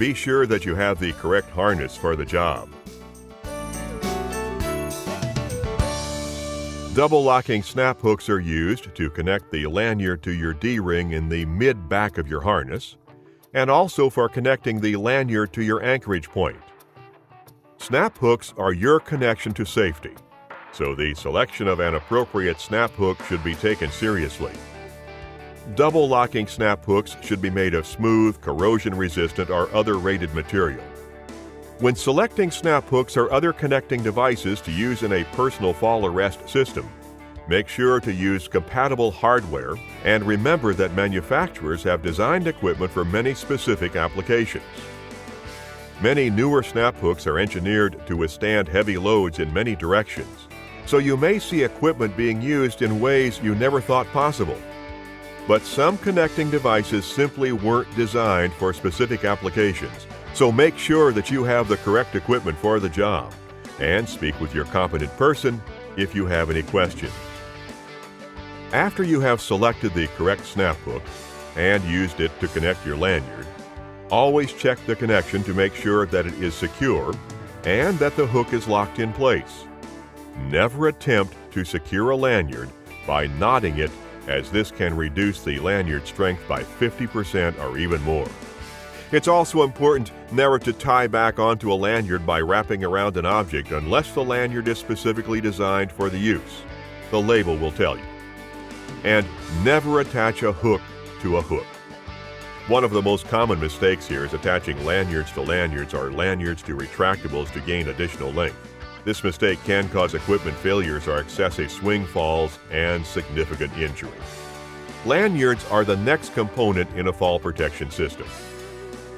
be sure that you have the correct harness for the job. Double locking snap hooks are used to connect the lanyard to your D-ring in the mid-back of your harness, and also for connecting the lanyard to your anchorage point. Snap hooks are your connection to safety, so the selection of an appropriate snap hook should be taken seriously. Double locking snap hooks should be made of smooth, corrosion-resistant, or other rated material. When selecting snap hooks or other connecting devices to use in a personal fall arrest system, make sure to use compatible hardware and remember that manufacturers have designed equipment for many specific applications. Many newer snap hooks are engineered to withstand heavy loads in many directions, so you may see equipment being used in ways you never thought possible. But some connecting devices simply weren't designed for specific applications, so make sure that you have the correct equipment for the job, and speak with your competent person if you have any questions. After you have selected the correct snap hook and used it to connect your lanyard, always check the connection to make sure that it is secure and that the hook is locked in place. Never attempt to secure a lanyard by knotting it, as this can reduce the lanyard strength by 50% or even more. It's also important never to tie back onto a lanyard by wrapping around an object unless the lanyard is specifically designed for the use. The label will tell you. And never attach a hook to a hook. One of the most common mistakes here is attaching lanyards to lanyards or lanyards to retractables to gain additional length. This mistake can cause equipment failures or excessive swing falls and significant injury. Lanyards are the next component in a fall protection system.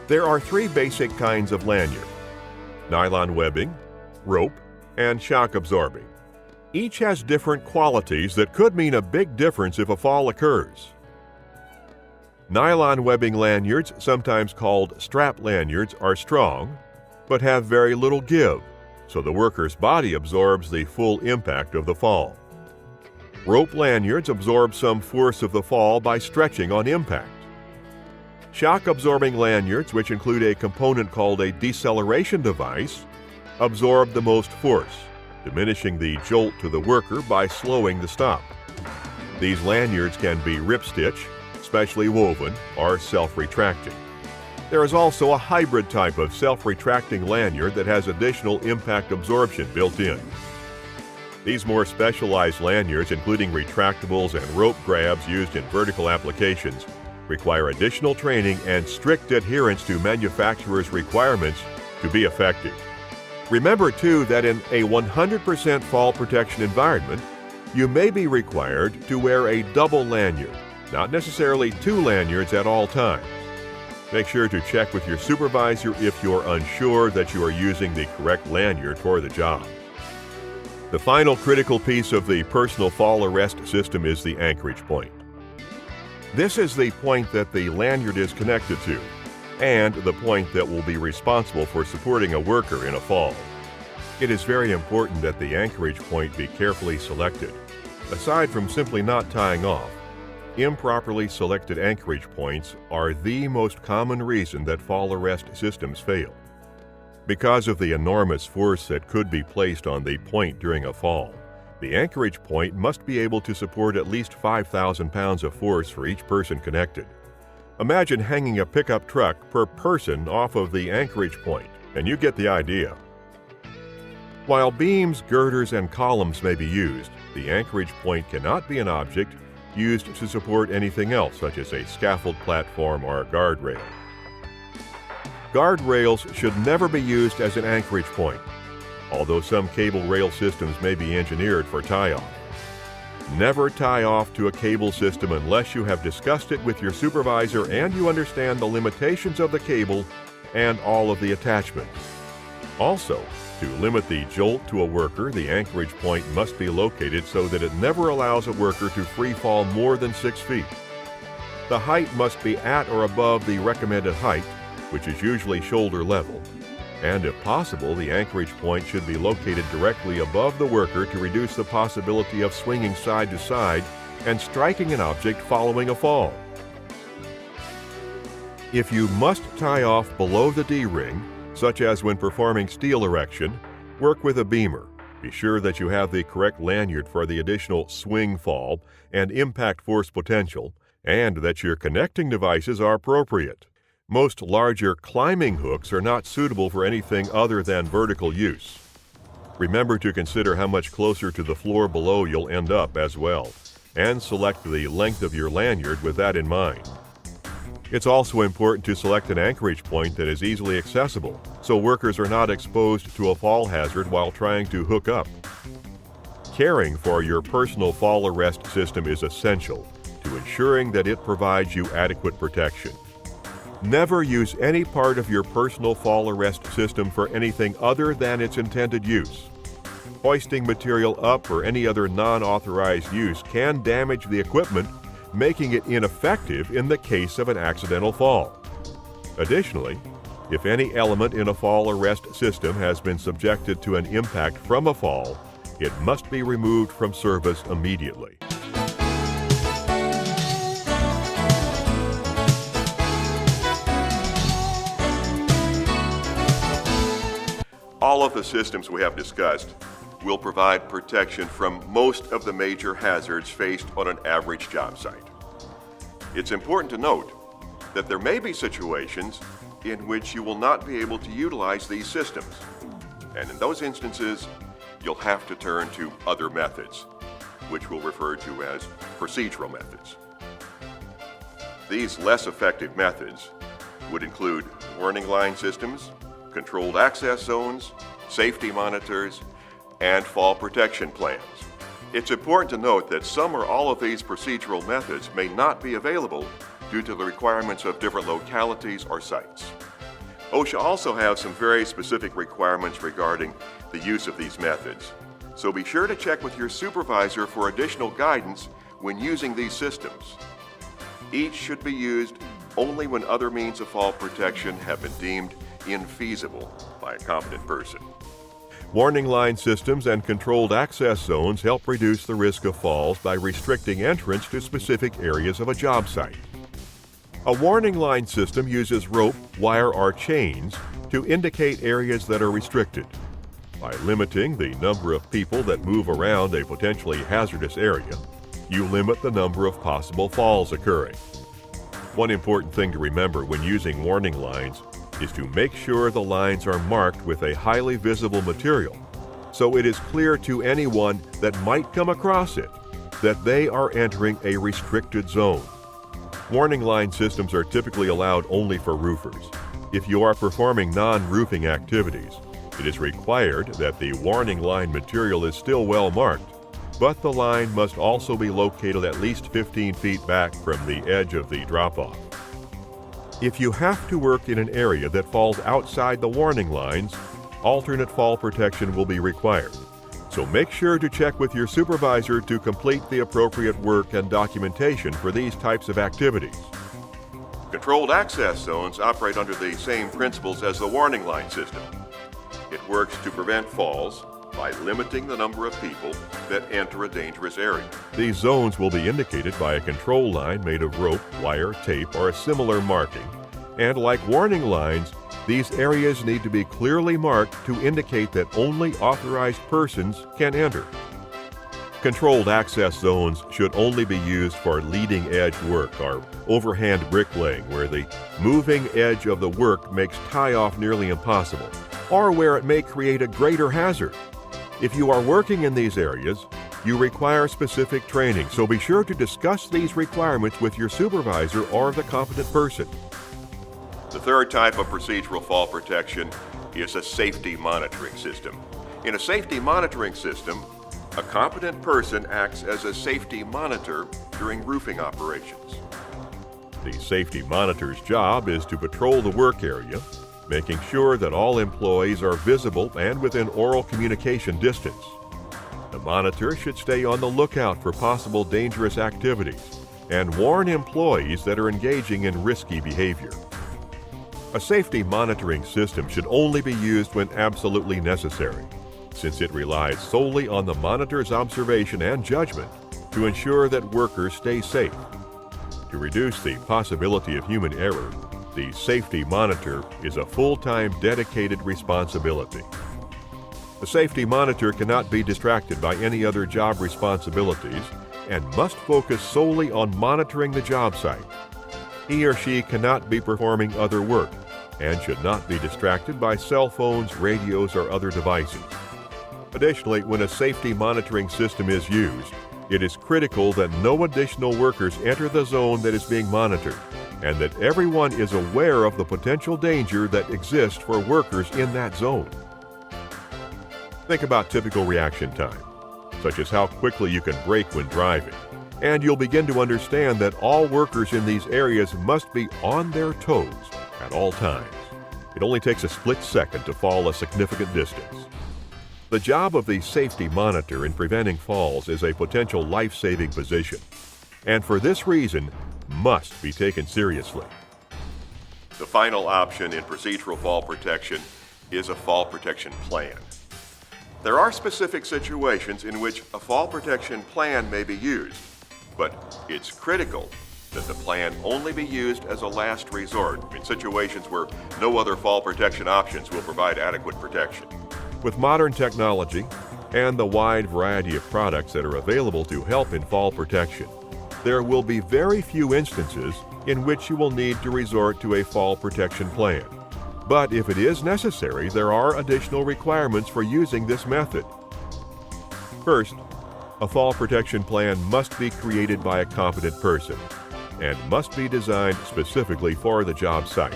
There are three basic kinds of lanyard: nylon webbing, rope, and shock absorbing. Each has different qualities that could mean a big difference if a fall occurs. Nylon webbing lanyards, sometimes called strap lanyards, are strong, but have very little give, so the worker's body absorbs the full impact of the fall. Rope lanyards absorb some force of the fall by stretching on impact. Shock-absorbing lanyards, which include a component called a deceleration device, absorb the most force, diminishing the jolt to the worker by slowing the stop. These lanyards can be ripstitch, specially woven, or self-retracting. There is also a hybrid type of self-retracting lanyard that has additional impact absorption built in. These more specialized lanyards, including retractables and rope grabs used in vertical applications, require additional training and strict adherence to manufacturers' requirements to be effective. Remember, too, that in a 100% fall protection environment, you may be required to wear a double lanyard, not necessarily two lanyards at all times. Make sure to check with your supervisor if you're unsure that you are using the correct lanyard for the job. The final critical piece of the personal fall arrest system is the anchorage point. This is the point that the lanyard is connected to, and the point that will be responsible for supporting a worker in a fall. It is very important that the anchorage point be carefully selected. Aside from simply not tying off, improperly selected anchorage points are the most common reason that fall arrest systems fail. Because of the enormous force that could be placed on the point during a fall, the anchorage point must be able to support at least 5,000 pounds of force for each person connected. Imagine hanging a pickup truck per person off of the anchorage point, and you get the idea. While beams, girders, and columns may be used, the anchorage point cannot be an object used to support anything else, such as a scaffold platform or a guardrail. Guardrails should never be used as an anchorage point, although some cable rail systems may be engineered for tie-off. Never tie off to a cable system unless you have discussed it with your supervisor and you understand the limitations of the cable and all of the attachments. Also, to limit the jolt to a worker, the anchorage point must be located so that it never allows a worker to free fall more than 6 feet. The height must be at or above the recommended height, which is usually shoulder level. And if possible, the anchorage point should be located directly above the worker to reduce the possibility of swinging side to side and striking an object following a fall. If you must tie off below the D-ring, such as when performing steel erection, work with a beamer. Be sure that you have the correct lanyard for the additional swing fall and impact force potential, and that your connecting devices are appropriate. Most larger climbing hooks are not suitable for anything other than vertical use. Remember to consider how much closer to the floor below you'll end up as well, and select the length of your lanyard with that in mind. It's also important to select an anchorage point that is easily accessible, so workers are not exposed to a fall hazard while trying to hook up. Caring for your personal fall arrest system is essential to ensuring that it provides you adequate protection. Never use any part of your personal fall arrest system for anything other than its intended use. Hoisting material up or any other non-authorized use can damage the equipment, making it ineffective in the case of an accidental fall. Additionally, if any element in a fall arrest system has been subjected to an impact from a fall, it must be removed from service immediately. All of the systems we have discussed will provide protection from most of the major hazards faced on an average job site. It's important to note that there may be situations in which you will not be able to utilize these systems, and in those instances, you'll have to turn to other methods, which we'll refer to as procedural methods. These less effective methods would include warning line systems, controlled access zones, safety monitors, and fall protection plans. It's important to note that some or all of these procedural methods may not be available due to the requirements of different localities or sites. OSHA also has some very specific requirements regarding the use of these methods, so be sure to check with your supervisor for additional guidance when using these systems. Each should be used only when other means of fall protection have been deemed infeasible by a competent person. Warning line systems and controlled access zones help reduce the risk of falls by restricting entrance to specific areas of a job site. A warning line system uses rope, wire, or chains to indicate areas that are restricted. By limiting the number of people that move around a potentially hazardous area, you limit the number of possible falls occurring. One important thing to remember when using warning lines is to make sure the lines are marked with a highly visible material, so it is clear to anyone that might come across it that they are entering a restricted zone. Warning line systems are typically allowed only for roofers. If you are performing non-roofing activities, it is required that the warning line material is still well marked, but the line must also be located at least 15 feet back from the edge of the drop-off. If you have to work in an area that falls outside the warning lines, alternate fall protection will be required. So make sure to check with your supervisor to complete the appropriate work and documentation for these types of activities. Controlled access zones operate under the same principles as the warning line system. It works to prevent falls by limiting the number of people that enter a dangerous area. These zones will be indicated by a control line made of rope, wire, tape, or a similar marking. And like warning lines, these areas need to be clearly marked to indicate that only authorized persons can enter. Controlled access zones should only be used for leading edge work or overhand bricklaying, where the moving edge of the work makes tie-off nearly impossible, or where it may create a greater hazard. If you are working in these areas, you require specific training, so be sure to discuss these requirements with your supervisor or the competent person. The third type of procedural fall protection is a safety monitoring system. In a safety monitoring system, a competent person acts as a safety monitor during roofing operations. The safety monitor's job is to patrol the work area, making sure that all employees are visible and within oral communication distance. The monitor should stay on the lookout for possible dangerous activities and warn employees that are engaging in risky behavior. A safety monitoring system should only be used when absolutely necessary, since it relies solely on the monitor's observation and judgment to ensure that workers stay safe. To reduce the possibility of human error, The safety monitor is a full-time dedicated responsibility. The safety monitor cannot be distracted by any other job responsibilities and must focus solely on monitoring the job site. He or she cannot be performing other work and should not be distracted by cell phones, radios, or other devices. Additionally, when a safety monitoring system is used, it is critical that no additional workers enter the zone that is being monitored and that everyone is aware of the potential danger that exists for workers in that zone. Think about typical reaction time, such as how quickly you can brake when driving, and you'll begin to understand that all workers in these areas must be on their toes at all times. It only takes a split second to fall a significant distance. The job of the safety monitor in preventing falls is a potential life-saving position, and for this reason must be taken seriously. The final option in procedural fall protection is a fall protection plan. There are specific situations in which a fall protection plan may be used, but it's critical that the plan only be used as a last resort in situations where no other fall protection options will provide adequate protection. With modern technology and the wide variety of products that are available to help in fall protection, there will be very few instances in which you will need to resort to a fall protection plan. But if it is necessary, there are additional requirements for using this method. First, a fall protection plan must be created by a competent person and must be designed specifically for the job site.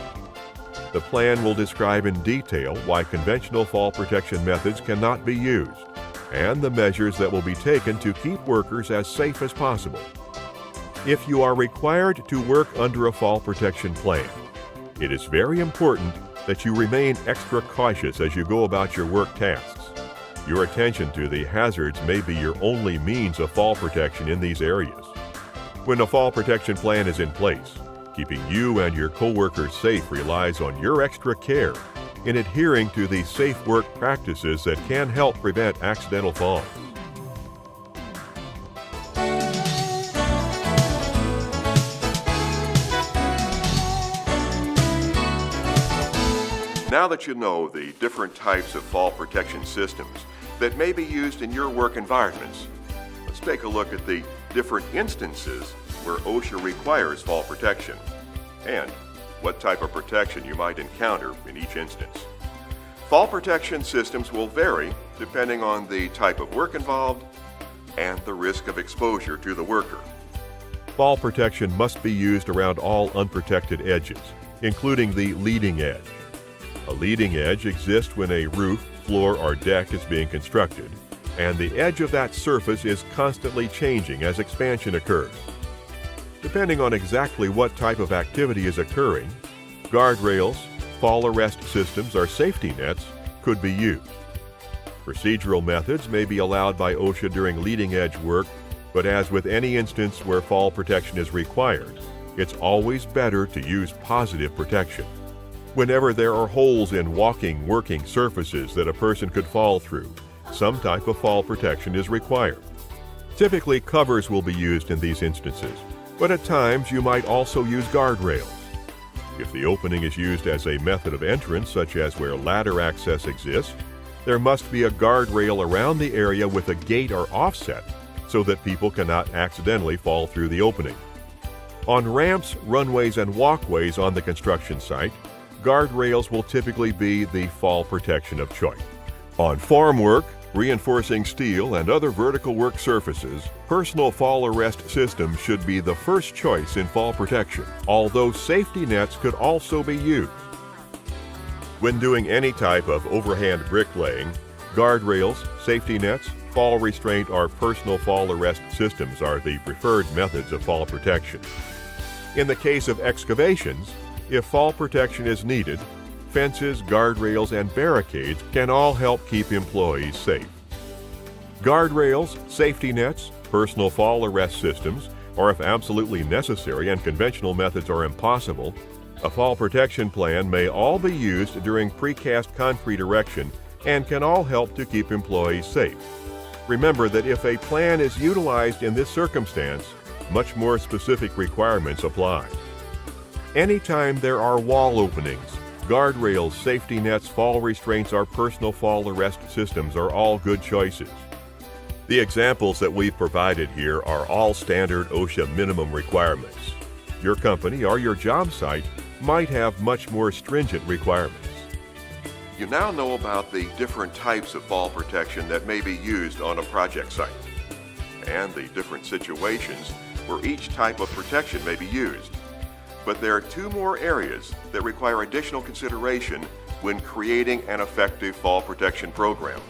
The plan will describe in detail why conventional fall protection methods cannot be used and the measures that will be taken to keep workers as safe as possible. If you are required to work under a fall protection plan, it is very important that you remain extra cautious as you go about your work tasks. Your attention to the hazards may be your only means of fall protection in these areas. When a fall protection plan is in place, keeping you and your coworkers safe relies on your extra care in adhering to the safe work practices that can help prevent accidental falls. Now that you know the different types of fall protection systems that may be used in your work environments, let's take a look at the different instances where OSHA requires fall protection and what type of protection you might encounter in each instance. Fall protection systems will vary depending on the type of work involved and the risk of exposure to the worker. Fall protection must be used around all unprotected edges, including the leading edge. A leading edge exists when a roof, floor, or deck is being constructed, and the edge of that surface is constantly changing as expansion occurs. Depending on exactly what type of activity is occurring, guardrails, fall arrest systems, or safety nets could be used. Procedural methods may be allowed by OSHA during leading edge work, but as with any instance where fall protection is required, it's always better to use positive protection. Whenever there are holes in walking, working surfaces that a person could fall through, some type of fall protection is required. Typically, covers will be used in these instances, but at times you might also use guardrails. If the opening is used as a method of entrance, such as where ladder access exists, there must be a guardrail around the area with a gate or offset so that people cannot accidentally fall through the opening. On ramps, runways, and walkways on the construction site, guardrails will typically be the fall protection of choice. On formwork, reinforcing steel, and other vertical work surfaces, personal fall arrest systems should be the first choice in fall protection, although safety nets could also be used. When doing any type of overhand bricklaying, guardrails, safety nets, fall restraint, or personal fall arrest systems are the preferred methods of fall protection. In the case of excavations, if fall protection is needed, fences, guardrails, and barricades can all help keep employees safe. Guardrails, safety nets, personal fall arrest systems, or if absolutely necessary and conventional methods are impossible, a fall protection plan may all be used during precast concrete erection and can all help to keep employees safe. Remember that if a plan is utilized in this circumstance, much more specific requirements apply. Anytime there are wall openings, guardrails, safety nets, fall restraints, or personal fall arrest systems are all good choices. The examples that we've provided here are all standard OSHA minimum requirements. Your company or your job site might have much more stringent requirements. You now know about the different types of fall protection that may be used on a project site, and the different situations where each type of protection may be used. But there are two more areas that require additional consideration when creating an effective fall protection program: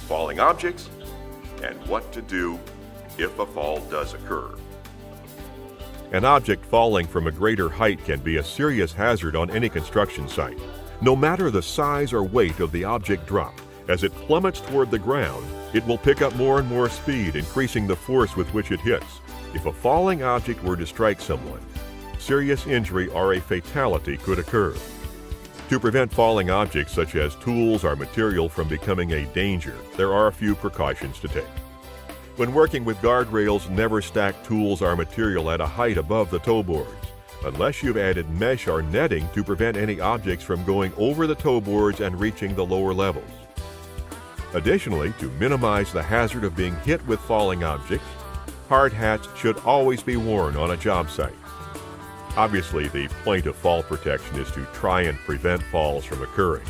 falling objects and what to do if a fall does occur. An object falling from a greater height can be a serious hazard on any construction site. No matter the size or weight of the object dropped, as it plummets toward the ground, it will pick up more and more speed, increasing the force with which it hits. If a falling object were to strike someone, serious injury or a fatality could occur. To prevent falling objects such as tools or material from becoming a danger, there are a few precautions to take. When working with guardrails, never stack tools or material at a height above the toe boards, unless you've added mesh or netting to prevent any objects from going over the toe boards and reaching the lower levels. Additionally, to minimize the hazard of being hit with falling objects, hard hats should always be worn on a job site. Obviously, the point of fall protection is to try and prevent falls from occurring.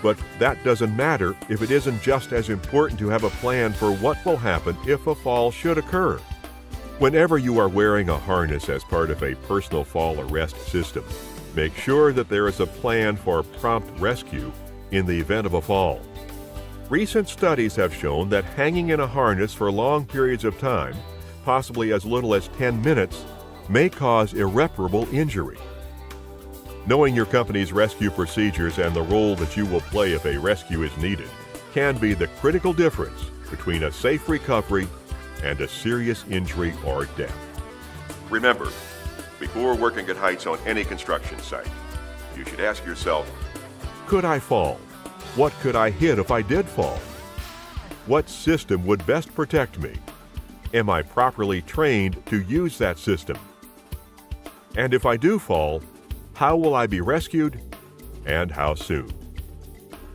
But that doesn't matter if it isn't just as important to have a plan for what will happen if a fall should occur. Whenever you are wearing a harness as part of a personal fall arrest system, make sure that there is a plan for prompt rescue in the event of a fall. Recent studies have shown that hanging in a harness for long periods of time, possibly as little as 10 minutes, may cause irreparable injury. Knowing your company's rescue procedures and the role that you will play if a rescue is needed can be the critical difference between a safe recovery and a serious injury or death. Remember, before working at heights on any construction site, you should ask yourself, could I fall? What could I hit if I did fall? What system would best protect me? Am I properly trained to use that system? And if I do fall, how will I be rescued and how soon?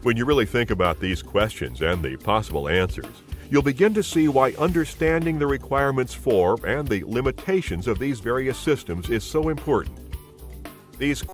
When you really think about these questions and the possible answers, you'll begin to see why understanding the requirements for and the limitations of these various systems is so important. These